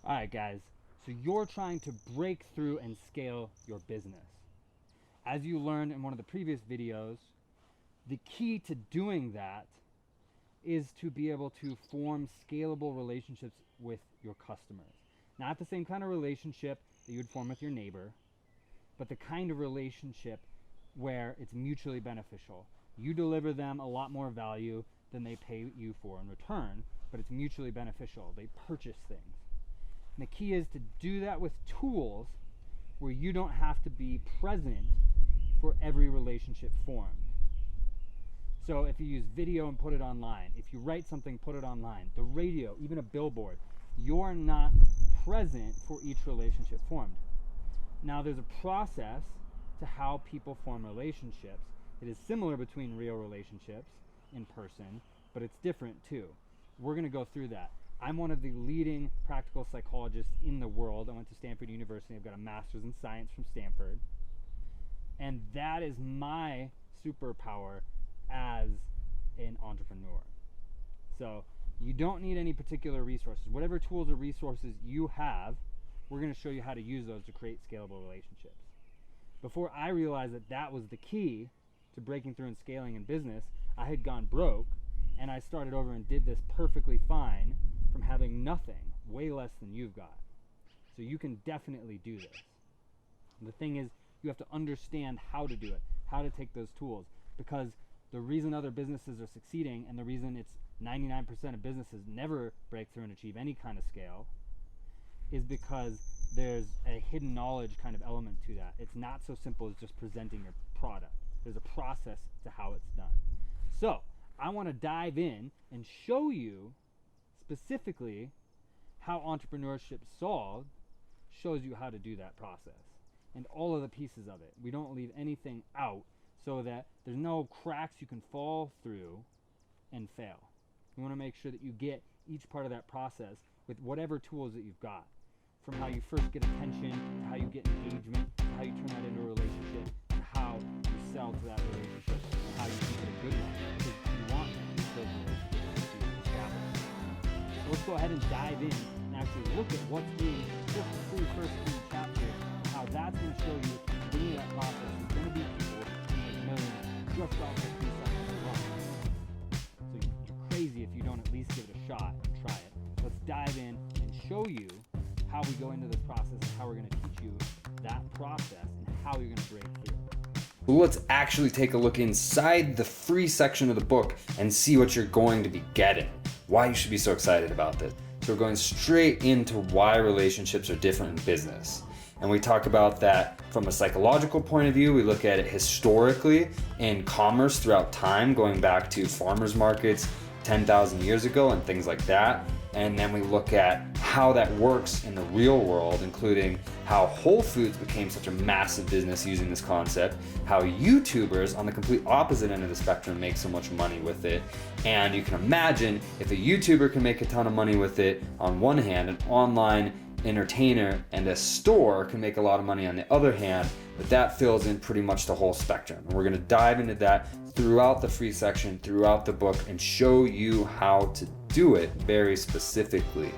All right, guys. So you're trying to break through and scale your business. As you learned in one of the previous videos, the key to doing that is to be able to form scalable relationships with your customers. Not the same kind of relationship that you would form with your neighbor, but the kind of relationship where it's mutually beneficial. You deliver them a lot more value than they pay you for in return, but it's mutually beneficial. They purchase things. And the key is to do that with tools where you don't have to be present for every relationship formed. So if you use video and put it online, if you write something, put it online, the radio, even a billboard, you're not present for each relationship formed. Now there's a process to how people form relationships. It is similar between real relationships in person, but it's different too. We're going to go through that. I'm one of the leading practical psychologists in the world. I went to Stanford University. I've got a master's in science from Stanford. And that is my superpower as an entrepreneur. So you don't need any particular resources. Whatever tools or resources you have, we're going to show you how to use those to create scalable relationships. Before I realized that that was the key to breaking through and scaling in business, I had gone broke, and I started over and did this perfectly fine from having nothing, way less than you've got. So you can definitely do this. And the thing is, you have to understand how to do it, how to take those tools, because the reason other businesses are succeeding and the reason it's 99% of businesses never break through and achieve any kind of scale is because there's a hidden knowledge kind of element to that. It's not so simple as just presenting your product. There's a process to how it's done. So I want to dive in and show you specifically how Entrepreneurship Solved shows you how to do that process and all of the pieces of it. We don't leave anything out so that there's no cracks you can fall through and fail. You want to make sure that you get each part of that process with whatever tools that you've got. From how you first get attention, to how you get engagement, to how you turn that into a relationship, to how you sell to that relationship, and how you keep it a good one. Because you want to keep those relationships to establish. So let's go ahead and dive in and actually look at what's in just the first three chapters, how that's going to show you the beginning of that process. There's going to be people who make millions just off of 3 seconds alone. So you're crazy if you don't at least give it a shot and try it. Let's dive in and show you how we go into this process and how we're going to teach you that process and how you're going to break through. Well, let's actually take a look inside the free section of the book and see what you're going to be getting, why you should be so excited about this. So we're going straight into why relationships are different in business. And we talk about that from a psychological point of view. We look at it historically in commerce throughout time, going back to farmers markets 10,000 years ago and things like that. And then we look at how that works in the real world, including how Whole Foods became such a massive business using this concept, how YouTubers on the complete opposite end of the spectrum make so much money with it. And you can imagine if a YouTuber can make a ton of money with it on one hand, an online entertainer and a store can make a lot of money on the other hand, but that fills in pretty much the whole spectrum. And we're going to dive into that throughout the free section, throughout the book, and show you how to do it very specifically.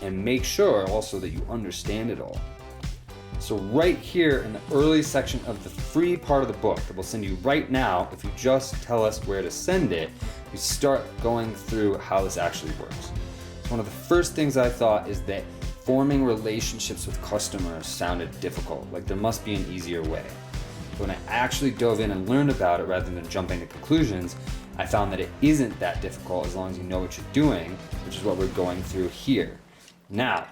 And make sure also that you understand it all. So right here in the early section of the free part of the book that we'll send you right now, if you just tell us where to send it, we start going through how this actually works. So one of the first things I thought is that forming relationships with customers sounded difficult, like there must be an easier way. But when I actually dove in and learned about it rather than jumping to conclusions, I found that it isn't that difficult as long as you know what you're doing, which is what we're going through here. Now,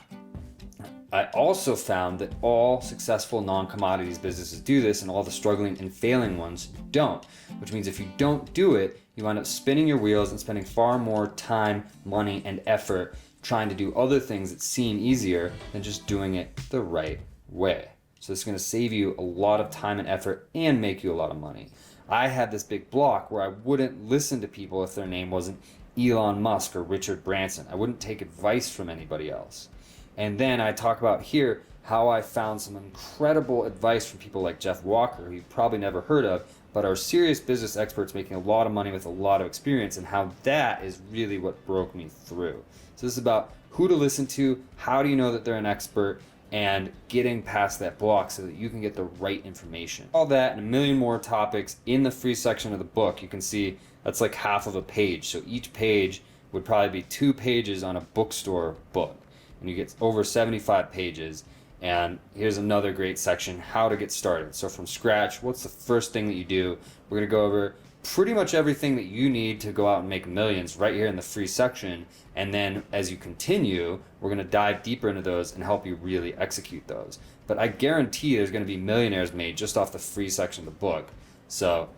I also found that all successful non-commodities businesses do this and all the struggling and failing ones don't, which means if you don't do it, you end up spinning your wheels and spending far more time, money, and effort trying to do other things that seem easier than just doing it the right way. So this is going to save you a lot of time and effort and make you a lot of money. I had this big block where I wouldn't listen to people if their name wasn't Elon Musk or Richard Branson. I wouldn't take advice from anybody else. And then I talk about here how I found some incredible advice from people like Jeff Walker, who you've probably never heard of, but are serious business experts making a lot of money with a lot of experience, and how that is really what broke me through. So this is about who to listen to, how do you know that they're an expert, and getting past that block so that you can get the right information. All that and a million more topics in the free section of the book. You can see that's like half of a page. So each page would probably be 2 pages on a bookstore book. And you get over 75 pages. And here's another great section, how to get started. So from scratch, what's the first thing that you do? We're going to go over pretty much everything that you need to go out and make millions right here in the free section. And then as you continue, we're going to dive deeper into those and help you really execute those. But I guarantee there's going to be millionaires made just off the free section of the book. So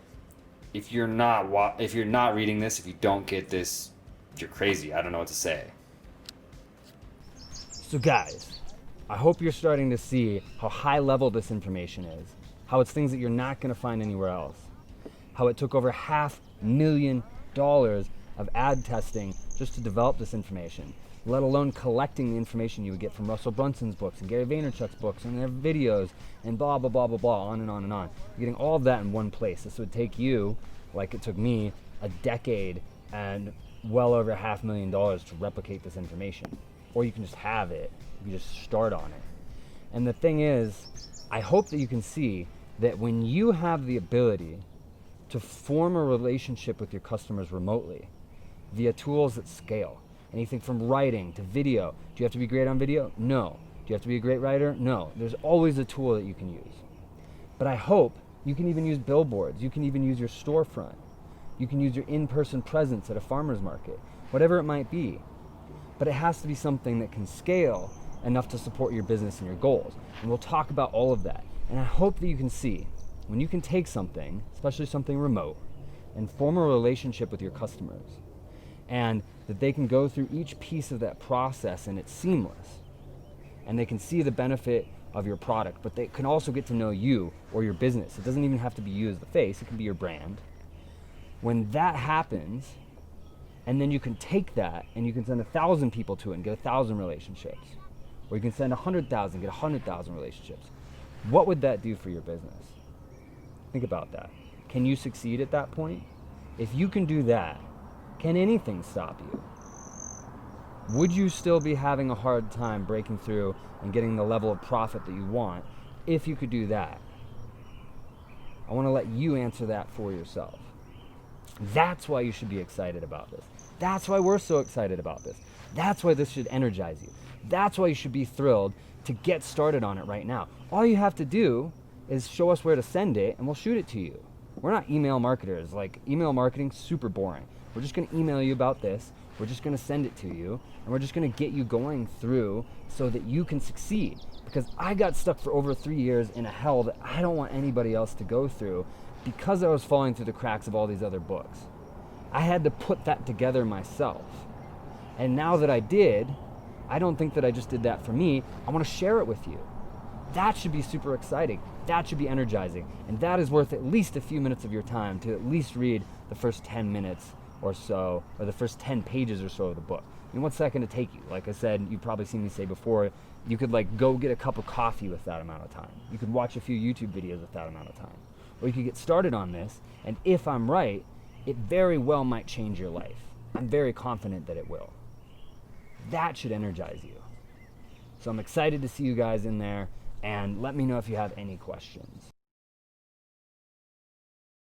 if you're not reading this, if you don't get this, you're crazy. I don't know what to say. So guys, I hope you're starting to see how high level this information is, how it's things that you're not going to find anywhere else, how it took over $500,000 of ad testing just to develop this information, let alone collecting the information you would get from Russell Brunson's books and Gary Vaynerchuk's books and their videos and blah, blah, blah, blah, blah, on and on and on. You're getting all of that in one place. This would take you, like it took me, a decade and well over $500,000 to replicate this information. Or you can just have it, you can just start on it. And the thing is, I hope that you can see that when you have the ability to form a relationship with your customers remotely via tools that scale, anything from writing to video. Do you have to be great on video? No. Do you have to be a great writer? No. There's always a tool that you can use. But I hope you can even use billboards. You can even use your storefront. You can use your in-person presence at a farmer's market, whatever it might be. But it has to be something that can scale enough to support your business and your goals. And we'll talk about all of that. And I hope that you can see when you can take something, especially something remote, and form a relationship with your customers, and that they can go through each piece of that process and it's seamless. And they can see the benefit of your product, but they can also get to know you or your business. It doesn't even have to be you as the face, it can be your brand. When that happens, and then you can take that and you can send 1,000 people to it and get 1,000 relationships. Or you can send 100,000, get 100,000 relationships. What would that do for your business? Think about that. Can you succeed at that point? If you can do that, can anything stop you? Would you still be having a hard time breaking through and getting the level of profit that you want if you could do that? I want to let you answer that for yourself. That's why you should be excited about this. That's why we're so excited about this. That's why this should energize you. That's why you should be thrilled to get started on it right now. All you have to do is show us where to send it and we'll shoot it to you. We're not email marketers. Like, email marketing, super boring. We're just going to email you about this. We're just going to send it to you, and we're just going to get you going through so that you can succeed. Because I got stuck for over 3 years in a hell that I don't want anybody else to go through because I was falling through the cracks of all these other books. I had to put that together myself. And now that I did, I don't think that I just did that for me. I want to share it with you. That should be super exciting. That should be energizing. And that is worth at least a few minutes of your time to at least read the first 10 minutes or so, or the first 10 pages or so of the book. I mean, what's that going to take you? Like I said, you've probably seen me say before, you could like go get a cup of coffee with that amount of time. You could watch a few YouTube videos with that amount of time. Or you could get started on this, and if I'm right, it very well might change your life. I'm very confident that it will. That should energize you. So I'm excited to see you guys in there, and let me know if you have any questions.